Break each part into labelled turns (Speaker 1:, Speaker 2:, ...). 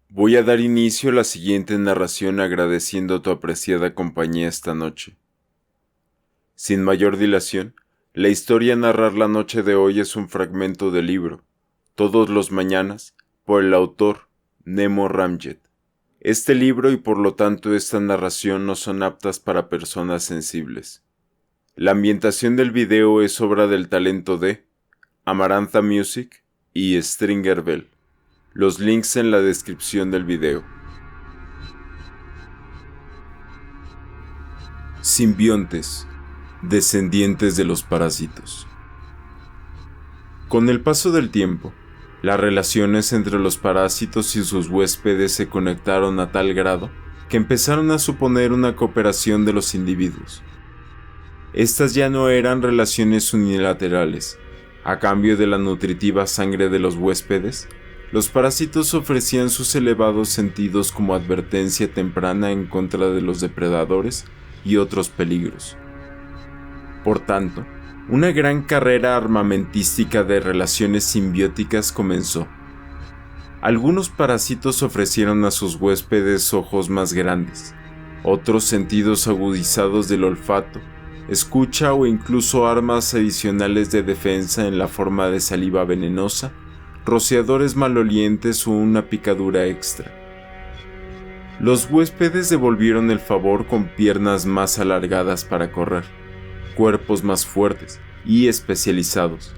Speaker 1: Voy a dar inicio a la siguiente narración agradeciendo tu apreciada compañía esta noche. Sin mayor dilación, la historia a narrar la noche de hoy es un fragmento del libro, Todos los mañanas, por el autor Nemo Ramjet. Este libro y por lo tanto esta narración no son aptas para personas sensibles. La ambientación del video es obra del talento de Amarantha Music y Stringer Bell. Los links en la descripción del video. Simbiontes, descendientes de los parásitos. Con el paso del tiempo, las relaciones entre los parásitos y sus huéspedes se conectaron a tal grado que empezaron a suponer una cooperación de los individuos. Estas ya no eran relaciones unilaterales. A cambio de la nutritiva sangre de los huéspedes, los parásitos ofrecían sus elevados sentidos como advertencia temprana en contra de los depredadores y otros peligros. Por tanto, una gran carrera armamentística de relaciones simbióticas comenzó. Algunos parásitos ofrecieron a sus huéspedes ojos más grandes, otros sentidos agudizados del olfato, escucha o incluso armas adicionales de defensa en la forma de saliva venenosa, rociadores malolientes o una picadura extra. Los huéspedes devolvieron el favor con piernas más alargadas para correr, cuerpos más fuertes y especializados,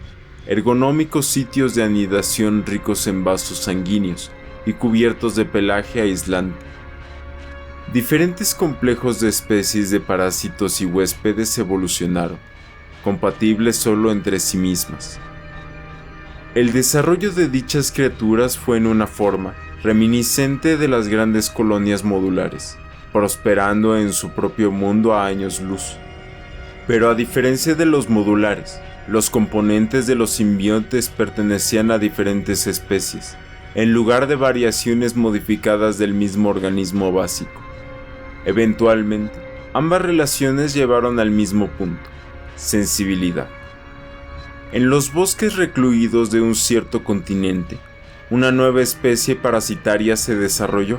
Speaker 1: ergonómicos sitios de anidación ricos en vasos sanguíneos y cubiertos de pelaje aislante. Diferentes complejos de especies de parásitos y huéspedes evolucionaron, compatibles solo entre sí mismas. El desarrollo de dichas criaturas fue en una forma reminiscente de las grandes colonias modulares, prosperando en su propio mundo a años luz. Pero a diferencia de los modulares, los componentes de los simbiontes pertenecían a diferentes especies, en lugar de variaciones modificadas del mismo organismo básico. Eventualmente, ambas relaciones llevaron al mismo punto: sensibilidad. En los bosques recluidos de un cierto continente, una nueva especie parasitaria se desarrolló.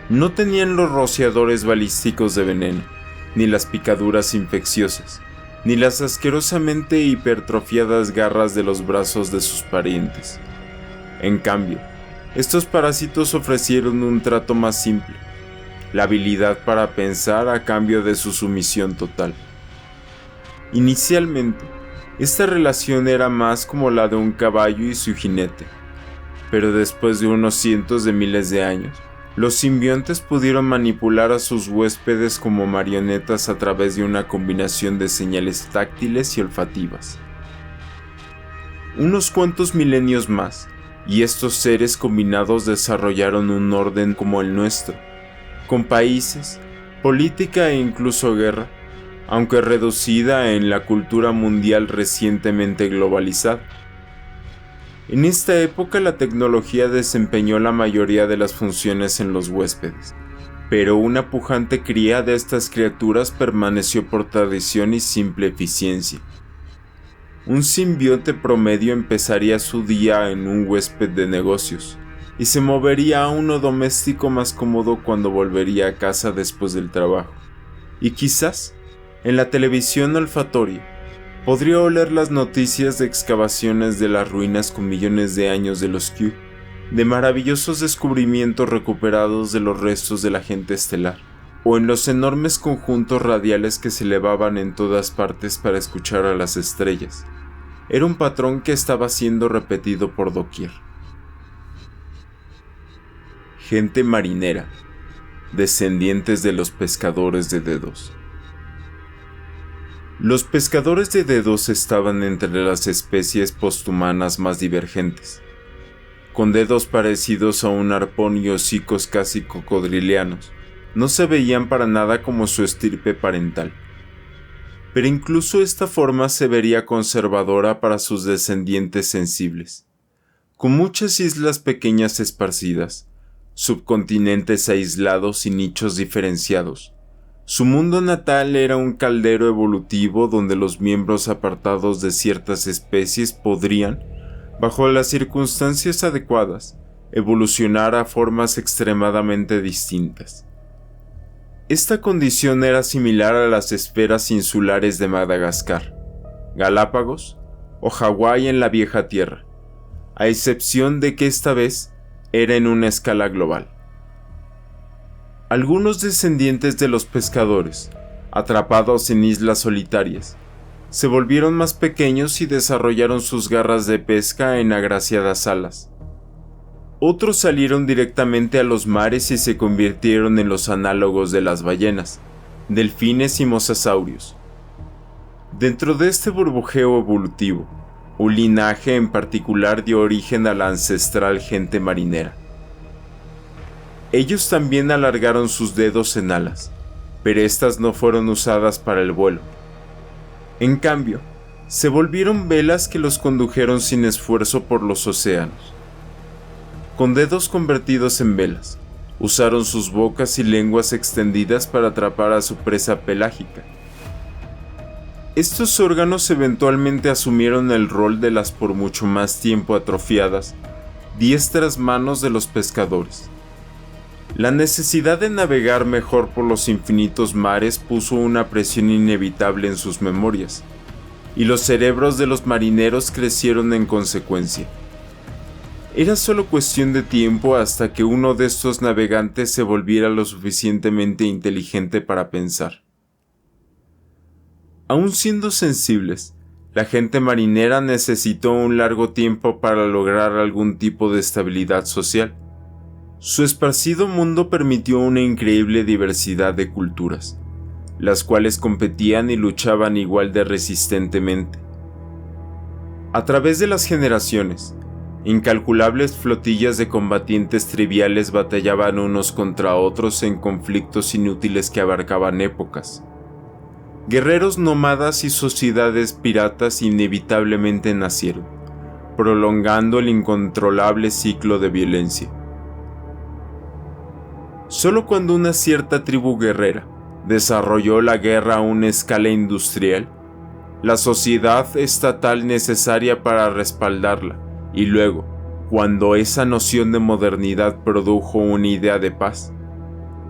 Speaker 1: No tenían los rociadores balísticos de veneno, ni las picaduras infecciosas, ni las asquerosamente hipertrofiadas garras de los brazos de sus parientes. En cambio, estos parásitos ofrecieron un trato más simple: la habilidad para pensar a cambio de su sumisión total. Inicialmente, esta relación era más como la de un caballo y su jinete, pero después de unos cientos de miles de años, los simbiontes pudieron manipular a sus huéspedes como marionetas a través de una combinación de señales táctiles y olfativas. Unos cuantos milenios más, y estos seres combinados desarrollaron un orden como el nuestro, con países, política e incluso guerra, aunque reducida en la cultura mundial recientemente globalizada. En esta época la tecnología desempeñó la mayoría de las funciones en los huéspedes, pero una pujante cría de estas criaturas permaneció por tradición y simple eficiencia. Un simbionte promedio empezaría su día en un huésped de negocios, y se movería a uno doméstico más cómodo cuando volvería a casa después del trabajo. Y quizás, en la televisión olfatoria, podría oler las noticias de excavaciones de las ruinas con millones de años de los Q, de maravillosos descubrimientos recuperados de los restos de la gente estelar, o en los enormes conjuntos radiales que se elevaban en todas partes para escuchar a las estrellas. Era un patrón que estaba siendo repetido por doquier. Gente marinera, descendientes de los pescadores de dedos. Los pescadores de dedos estaban entre las especies posthumanas más divergentes, con dedos parecidos a un arpón y hocicos casi cocodrilianos. No se veían para nada como su estirpe parental, pero incluso esta forma se vería conservadora para sus descendientes sensibles. Con muchas islas pequeñas esparcidas, subcontinentes aislados y nichos diferenciados, su mundo natal era un caldero evolutivo donde los miembros apartados de ciertas especies podrían, bajo las circunstancias adecuadas, evolucionar a formas extremadamente distintas. Esta condición era similar a las esferas insulares de Madagascar, Galápagos o Hawái en la vieja Tierra, a excepción de que esta vez era en una escala global. Algunos descendientes de los pescadores, atrapados en islas solitarias, se volvieron más pequeños y desarrollaron sus garras de pesca en agraciadas alas. Otros salieron directamente a los mares y se convirtieron en los análogos de las ballenas, delfines y mosasaurios. Dentro de este burbujeo evolutivo, un linaje en particular dio origen a la ancestral gente marinera. Ellos también alargaron sus dedos en alas, pero estas no fueron usadas para el vuelo. En cambio, se volvieron velas que los condujeron sin esfuerzo por los océanos. Con dedos convertidos en velas, usaron sus bocas y lenguas extendidas para atrapar a su presa pelágica. Estos órganos eventualmente asumieron el rol de las por mucho más tiempo atrofiadas, diestras manos de los pescadores. La necesidad de navegar mejor por los infinitos mares puso una presión inevitable en sus memorias, y los cerebros de los marineros crecieron en consecuencia. Era solo cuestión de tiempo hasta que uno de estos navegantes se volviera lo suficientemente inteligente para pensar. Aún siendo sensibles, la gente marinera necesitó un largo tiempo para lograr algún tipo de estabilidad social. Su esparcido mundo permitió una increíble diversidad de culturas, las cuales competían y luchaban igual de resistentemente. A través de las generaciones, incalculables flotillas de combatientes triviales batallaban unos contra otros en conflictos inútiles que abarcaban épocas. Guerreros nómadas y sociedades piratas inevitablemente nacieron, prolongando el incontrolable ciclo de violencia. Solo cuando una cierta tribu guerrera desarrolló la guerra a una escala industrial, la sociedad estatal necesaria para respaldarla, y luego, cuando esa noción de modernidad produjo una idea de paz,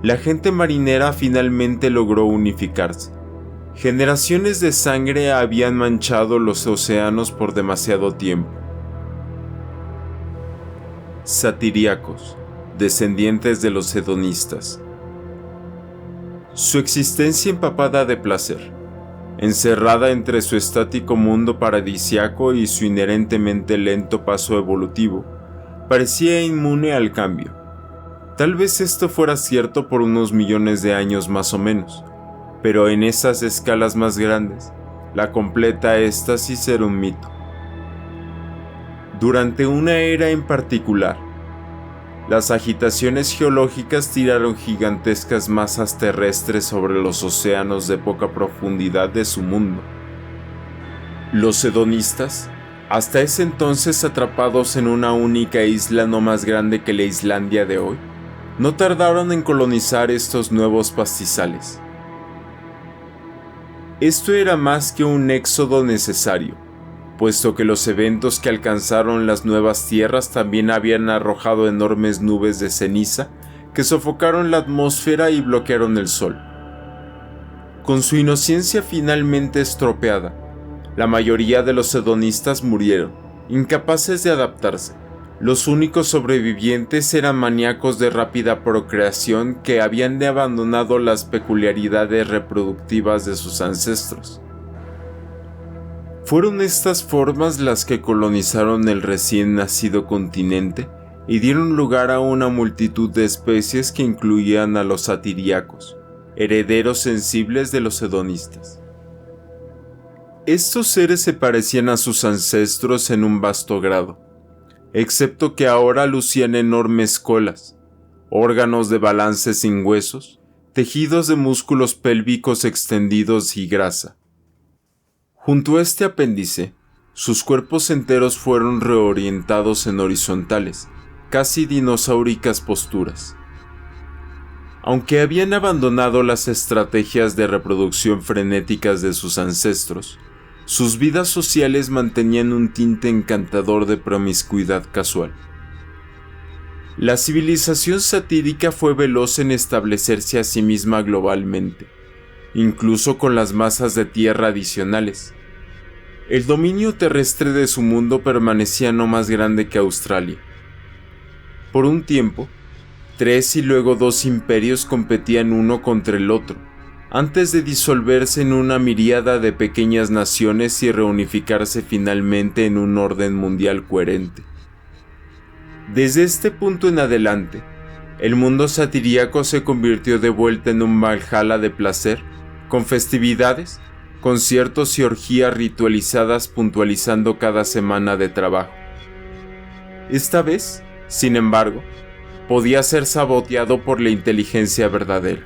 Speaker 1: la gente marinera finalmente logró unificarse. Generaciones de sangre habían manchado los océanos por demasiado tiempo. Satiríacos, descendientes de los hedonistas. Su existencia empapada de placer, encerrada entre su estático mundo paradisiaco y su inherentemente lento paso evolutivo, parecía inmune al cambio. Tal vez esto fuera cierto por unos millones de años más o menos, pero en esas escalas más grandes, la completa éxtasis era un mito. Durante una era en particular, las agitaciones geológicas tiraron gigantescas masas terrestres sobre los océanos de poca profundidad de su mundo. Los hedonistas, hasta ese entonces atrapados en una única isla no más grande que la Islandia de hoy, no tardaron en colonizar estos nuevos pastizales. Esto era más que un éxodo necesario, puesto que los eventos que alcanzaron las nuevas tierras también habían arrojado enormes nubes de ceniza que sofocaron la atmósfera y bloquearon el sol. Con su inocencia finalmente estropeada, la mayoría de los hedonistas murieron, incapaces de adaptarse. Los únicos sobrevivientes eran maníacos de rápida procreación que habían abandonado las peculiaridades reproductivas de sus ancestros. Fueron estas formas las que colonizaron el recién nacido continente y dieron lugar a una multitud de especies que incluían a los satiríacos, herederos sensibles de los hedonistas. Estos seres se parecían a sus ancestros en un vasto grado, excepto que ahora lucían enormes colas, órganos de balance sin huesos, tejidos de músculos pélvicos extendidos y grasa. Junto a este apéndice, sus cuerpos enteros fueron reorientados en horizontales, casi dinosauricas posturas. Aunque habían abandonado las estrategias de reproducción frenéticas de sus ancestros, sus vidas sociales mantenían un tinte encantador de promiscuidad casual. La civilización satírica fue veloz en establecerse a sí misma globalmente, incluso con las masas de tierra adicionales. El dominio terrestre de su mundo permanecía no más grande que Australia. Por un tiempo, 3 y luego 2 imperios competían uno contra el otro, antes de disolverse en una miríada de pequeñas naciones y reunificarse finalmente en un orden mundial coherente. Desde este punto en adelante, el mundo satiríaco se convirtió de vuelta en un Valhalla de placer, con festividades, conciertos y orgías ritualizadas puntualizando cada semana de trabajo. Esta vez, sin embargo, podía ser saboteado por la inteligencia verdadera.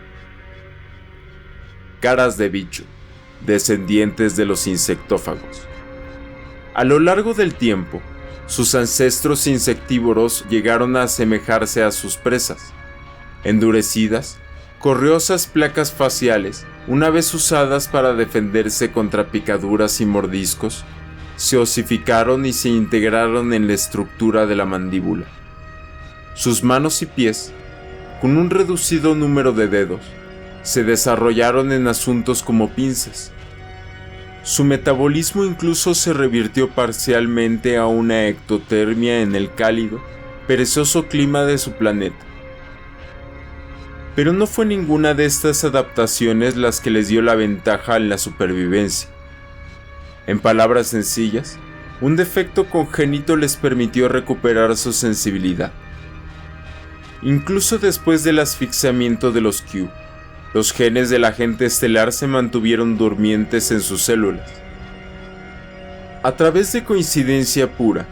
Speaker 1: Caras de bicho, descendientes de los insectófagos. A lo largo del tiempo, sus ancestros insectívoros llegaron a asemejarse a sus presas. Endurecidas, correosas placas faciales, una vez usadas para defenderse contra picaduras y mordiscos, se osificaron y se integraron en la estructura de la mandíbula. Sus manos y pies, con un reducido número de dedos, se desarrollaron en asuntos como pinzas. Su metabolismo incluso se revirtió parcialmente a una ectotermia en el cálido, perezoso clima de su planeta. Pero no fue ninguna de estas adaptaciones las que les dio la ventaja en la supervivencia. En palabras sencillas, un defecto congénito les permitió recuperar su sensibilidad. Incluso después del asfixiamiento de los Q, los genes del agente estelar se mantuvieron durmientes en sus células. A través de coincidencia pura,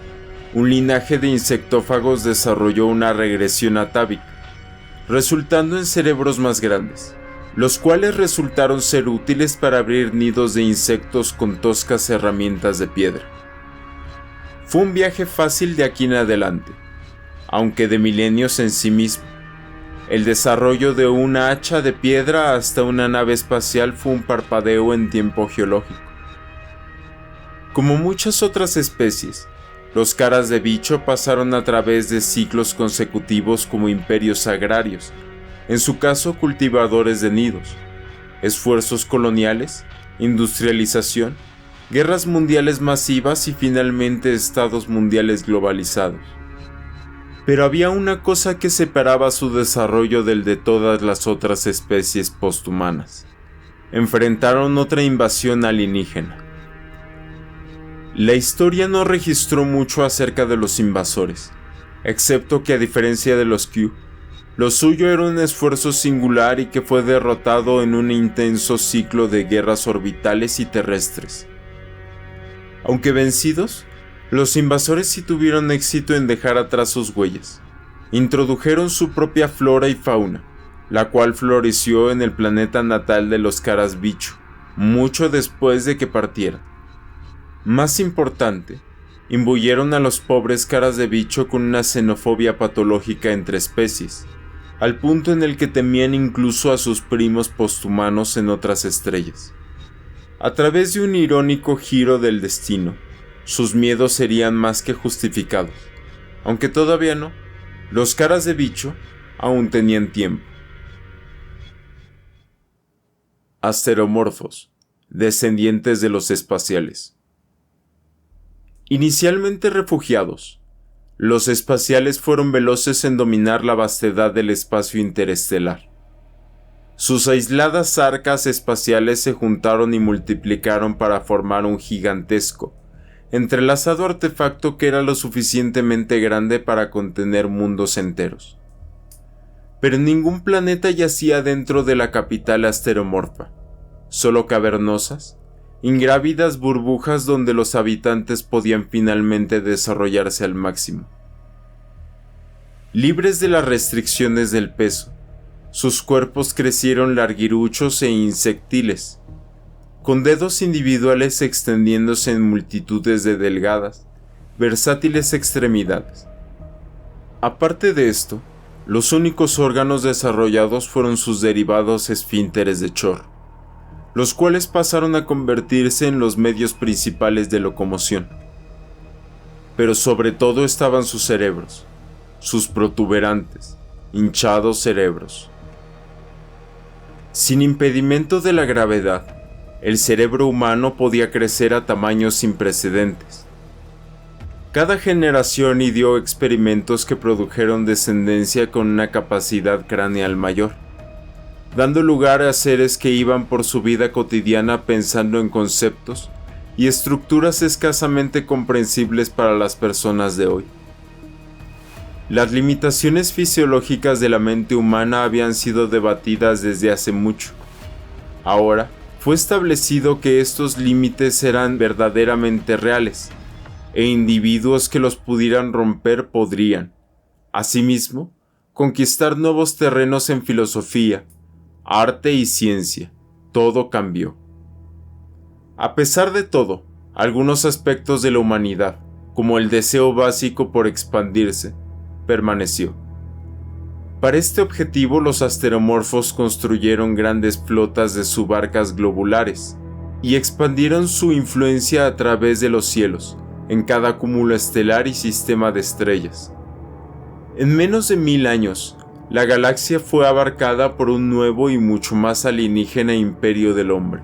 Speaker 1: un linaje de insectófagos desarrolló una regresión atávica, resultando en cerebros más grandes, los cuales resultaron ser útiles para abrir nidos de insectos con toscas herramientas de piedra. Fue un viaje fácil de aquí en adelante, aunque de milenios en sí mismo. El desarrollo de una hacha de piedra hasta una nave espacial fue un parpadeo en tiempo geológico. Como muchas otras especies, los caras de bicho pasaron a través de ciclos consecutivos como imperios agrarios, en su caso cultivadores de nidos, esfuerzos coloniales, industrialización, guerras mundiales masivas y finalmente estados mundiales globalizados. Pero había una cosa que separaba su desarrollo del de todas las otras especies posthumanas. Enfrentaron otra invasión alienígena. La historia no registró mucho acerca de los invasores, excepto que a diferencia de los Q, lo suyo era un esfuerzo singular y que fue derrotado en un intenso ciclo de guerras orbitales y terrestres. Aunque vencidos, los invasores sí tuvieron éxito en dejar atrás sus huellas. Introdujeron su propia flora y fauna, la cual floreció en el planeta natal de los caras bicho, mucho después de que partieran. Más importante, imbuyeron a los pobres caras de bicho con una xenofobia patológica entre especies, al punto en el que temían incluso a sus primos posthumanos en otras estrellas. A través de un irónico giro del destino, sus miedos serían más que justificados, aunque todavía no. Los caras de bicho aún tenían tiempo. Asteromorfos, descendientes de los espaciales. Inicialmente refugiados, los espaciales fueron veloces en dominar la vastedad del espacio interestelar. Sus aisladas arcas espaciales se juntaron y multiplicaron para formar un gigantesco, entrelazado artefacto que era lo suficientemente grande para contener mundos enteros. Pero ningún planeta yacía dentro de la capital asteromorfa, solo cavernosas, ingrávidas burbujas donde los habitantes podían finalmente desarrollarse al máximo. Libres de las restricciones del peso, sus cuerpos crecieron larguiruchos e insectiles, con dedos individuales extendiéndose en multitudes de delgadas, versátiles extremidades. Aparte de esto, los únicos órganos desarrollados fueron sus derivados esfínteres de chorro, los cuales pasaron a convertirse en los medios principales de locomoción. Pero sobre todo estaban sus cerebros, sus protuberantes, hinchados cerebros. Sin impedimento de la gravedad, el cerebro humano podía crecer a tamaños sin precedentes. Cada generación ideó experimentos que produjeron descendencia con una capacidad craneal mayor, dando lugar a seres que iban por su vida cotidiana pensando en conceptos y estructuras escasamente comprensibles para las personas de hoy. Las limitaciones fisiológicas de la mente humana habían sido debatidas desde hace mucho. Ahora, fue establecido que estos límites eran verdaderamente reales, e individuos que los pudieran romper podrían, asimismo, conquistar nuevos terrenos en filosofía, arte y ciencia. Todo cambió. A pesar de todo, algunos aspectos de la humanidad, como el deseo básico por expandirse, permaneció. Para este objetivo, los asteromorfos construyeron grandes flotas de subarcas globulares y expandieron su influencia a través de los cielos, en cada cúmulo estelar y sistema de estrellas. En menos de 1000 años, la galaxia fue abarcada por un nuevo y mucho más alienígena imperio del hombre.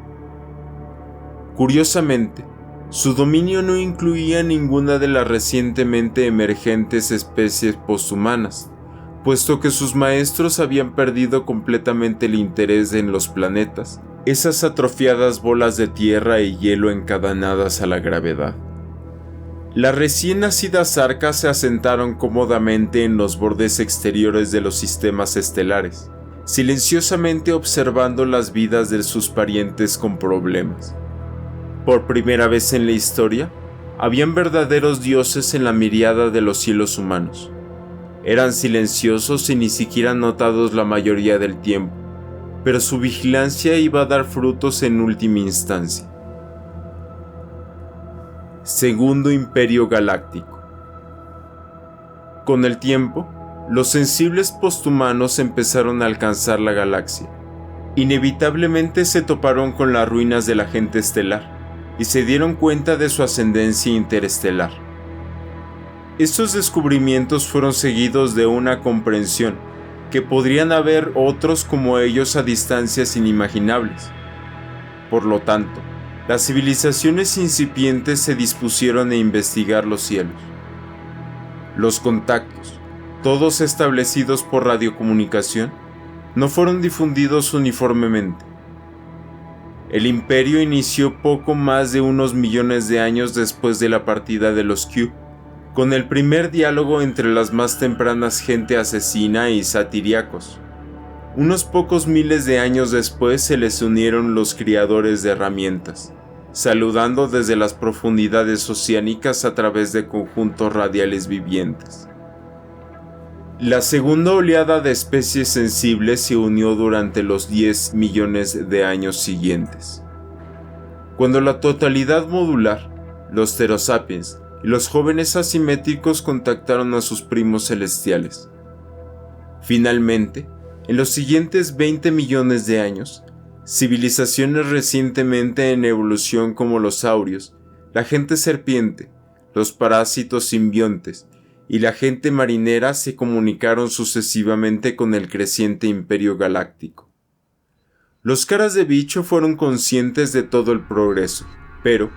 Speaker 1: Curiosamente, su dominio no incluía ninguna de las recientemente emergentes especies posthumanas, puesto que sus maestros habían perdido completamente el interés en los planetas, esas atrofiadas bolas de tierra y hielo encadenadas a la gravedad. Las recién nacidas arcas se asentaron cómodamente en los bordes exteriores de los sistemas estelares, silenciosamente observando las vidas de sus parientes con problemas. Por primera vez en la historia, habían verdaderos dioses en la miríada de los cielos humanos. Eran silenciosos y ni siquiera notados la mayoría del tiempo, pero su vigilancia iba a dar frutos en última instancia. Segundo Imperio Galáctico. Con el tiempo, los sensibles posthumanos empezaron a alcanzar la galaxia. Inevitablemente se toparon con las ruinas de la gente estelar y se dieron cuenta de su ascendencia interestelar. Estos descubrimientos fueron seguidos de una comprensión que podrían haber otros como ellos a distancias inimaginables. Por lo tanto, las civilizaciones incipientes se dispusieron a investigar los cielos. Los contactos, todos establecidos por radiocomunicación, no fueron difundidos uniformemente. El imperio inició poco más de unos millones de años después de la partida de los Q, con el primer diálogo entre las más tempranas gente asesina y satíriacos. Unos pocos miles de años después se les unieron los criadores de herramientas, saludando desde las profundidades oceánicas a través de conjuntos radiales vivientes. La segunda oleada de especies sensibles se unió durante los 10 millones de años siguientes. Cuando la totalidad modular, los Therosapiens y los jóvenes asimétricos contactaron a sus primos celestiales. Finalmente, en los siguientes 20 millones de años, civilizaciones recientemente en evolución como los saurios, la gente serpiente, los parásitos simbiontes y la gente marinera se comunicaron sucesivamente con el creciente imperio galáctico. Los caras de bicho fueron conscientes de todo el progreso, pero,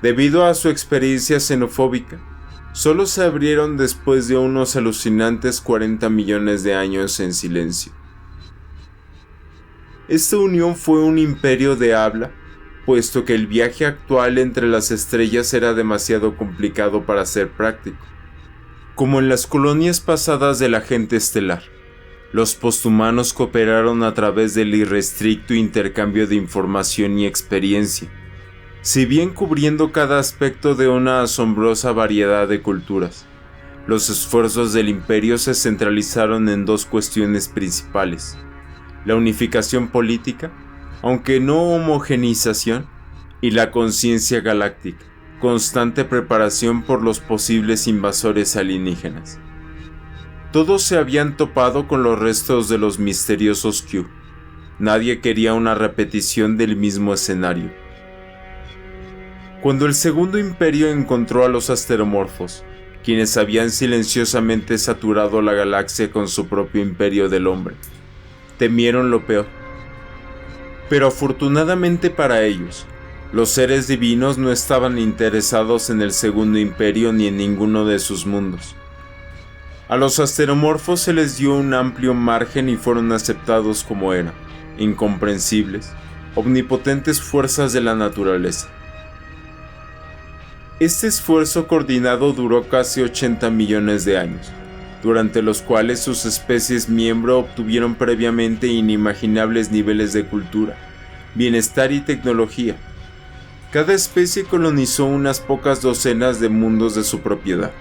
Speaker 1: debido a su experiencia xenofóbica, solo se abrieron después de unos alucinantes 40 millones de años en silencio. Esta unión fue un imperio de habla, puesto que el viaje actual entre las estrellas era demasiado complicado para ser práctico. Como en las colonias pasadas de la gente estelar, los posthumanos cooperaron a través del irrestricto intercambio de información y experiencia, si bien cubriendo cada aspecto de una asombrosa variedad de culturas. Los esfuerzos del imperio se centralizaron en dos cuestiones principales: la unificación política, aunque no homogeneización, y la conciencia galáctica, constante preparación por los posibles invasores alienígenas. Todos se habían topado con los restos de los misteriosos Q. Nadie quería una repetición del mismo escenario. Cuando el Segundo Imperio encontró a los asteromorfos, quienes habían silenciosamente saturado la galaxia con su propio imperio del hombre, temieron lo peor. Pero afortunadamente para ellos, los seres divinos no estaban interesados en el Segundo Imperio ni en ninguno de sus mundos. A los asteromorfos se les dio un amplio margen y fueron aceptados como eran, incomprensibles, omnipotentes fuerzas de la naturaleza. Este esfuerzo coordinado duró casi 80 millones de años, durante los cuales sus especies miembro obtuvieron previamente inimaginables niveles de cultura, bienestar y tecnología. Cada especie colonizó unas pocas docenas de mundos de su propiedad,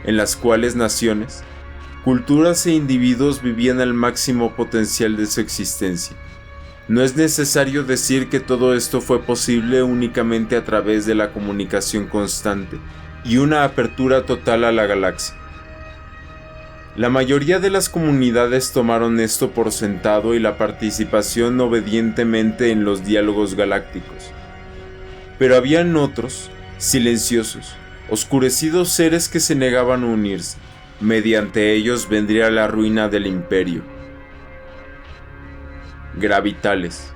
Speaker 1: en las cuales naciones, culturas e individuos vivían al máximo potencial de su existencia. No es necesario decir que todo esto fue posible únicamente a través de la comunicación constante y una apertura total a la galaxia. La mayoría de las comunidades tomaron esto por sentado y la participación obedientemente en los diálogos galácticos. Pero habían otros, silenciosos, oscurecidos seres que se negaban a unirse. Mediante ellos vendría la ruina del imperio. Gravitales,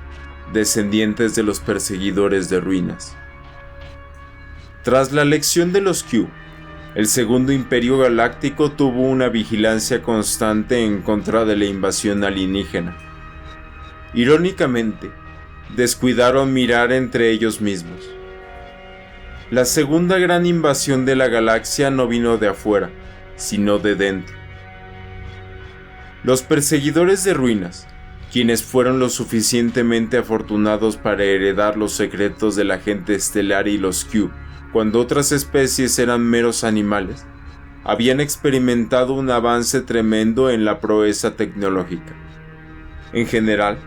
Speaker 1: descendientes de los perseguidores de ruinas. Tras la elección de los Q, el Segundo Imperio Galáctico tuvo una vigilancia constante en contra de la invasión alienígena. Irónicamente, descuidaron mirar entre ellos mismos. La segunda gran invasión de la galaxia no vino de afuera, sino de dentro. Los perseguidores de ruinas, quienes fueron lo suficientemente afortunados para heredar los secretos del agente estelar y los Q, cuando otras especies eran meros animales, habían experimentado un avance tremendo en la proeza tecnológica. En general,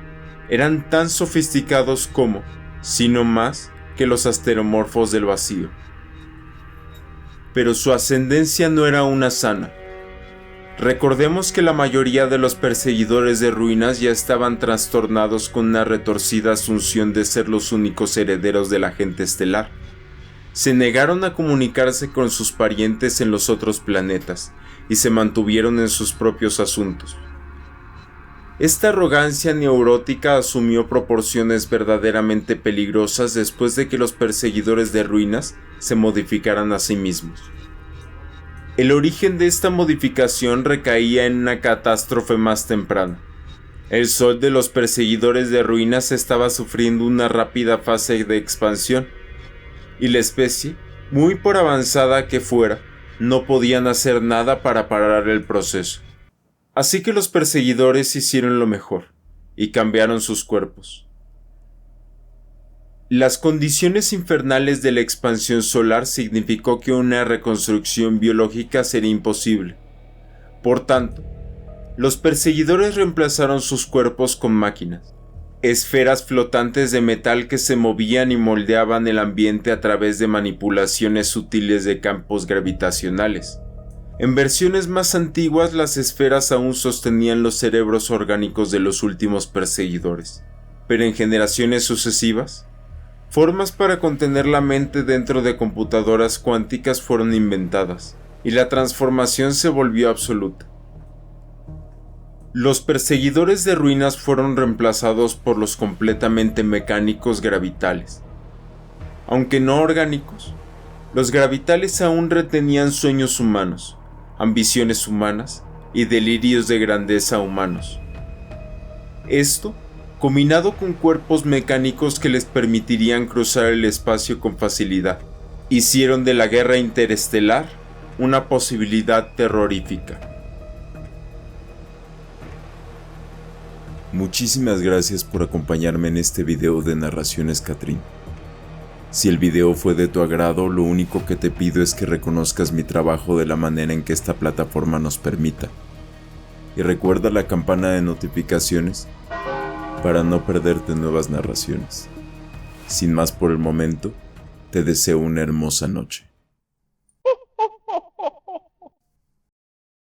Speaker 1: eran tan sofisticados como, si no más, que los asteromorfos del vacío. Pero su ascendencia no era una sana. Recordemos que la mayoría de los perseguidores de ruinas ya estaban trastornados con una retorcida asunción de ser los únicos herederos del agente estelar. Se negaron a comunicarse con sus parientes en los otros planetas y se mantuvieron en sus propios asuntos. Esta arrogancia neurótica asumió proporciones verdaderamente peligrosas después de que los perseguidores de ruinas se modificaran a sí mismos. El origen de esta modificación recaía en una catástrofe más temprana. El sol de los perseguidores de ruinas estaba sufriendo una rápida fase de expansión, y la especie, muy por avanzada que fuera, no podían hacer nada para parar el proceso. Así que los perseguidores hicieron lo mejor, y cambiaron sus cuerpos. Las condiciones infernales de la expansión solar significó que una reconstrucción biológica sería imposible. Por tanto, los perseguidores reemplazaron sus cuerpos con máquinas, esferas flotantes de metal que se movían y moldeaban el ambiente a través de manipulaciones sutiles de campos gravitacionales. En versiones más antiguas, las esferas aún sostenían los cerebros orgánicos de los últimos perseguidores, pero en generaciones sucesivas, formas para contener la mente dentro de computadoras cuánticas fueron inventadas, y la transformación se volvió absoluta. Los perseguidores de ruinas fueron reemplazados por los completamente mecánicos gravitales. Aunque no orgánicos, los gravitales aún retenían sueños humanos, ambiciones humanas y delirios de grandeza humanos. Esto, combinado con cuerpos mecánicos que les permitirían cruzar el espacio con facilidad, hicieron de la guerra interestelar una posibilidad terrorífica.
Speaker 2: Muchísimas gracias por acompañarme en este video de Narraciones Catrín. Si el video fue de tu agrado, lo único que te pido es que reconozcas mi trabajo de la manera en que esta plataforma nos permita. Y recuerda la campana de notificaciones para no perderte nuevas narraciones. Sin más por el momento, te deseo una hermosa noche.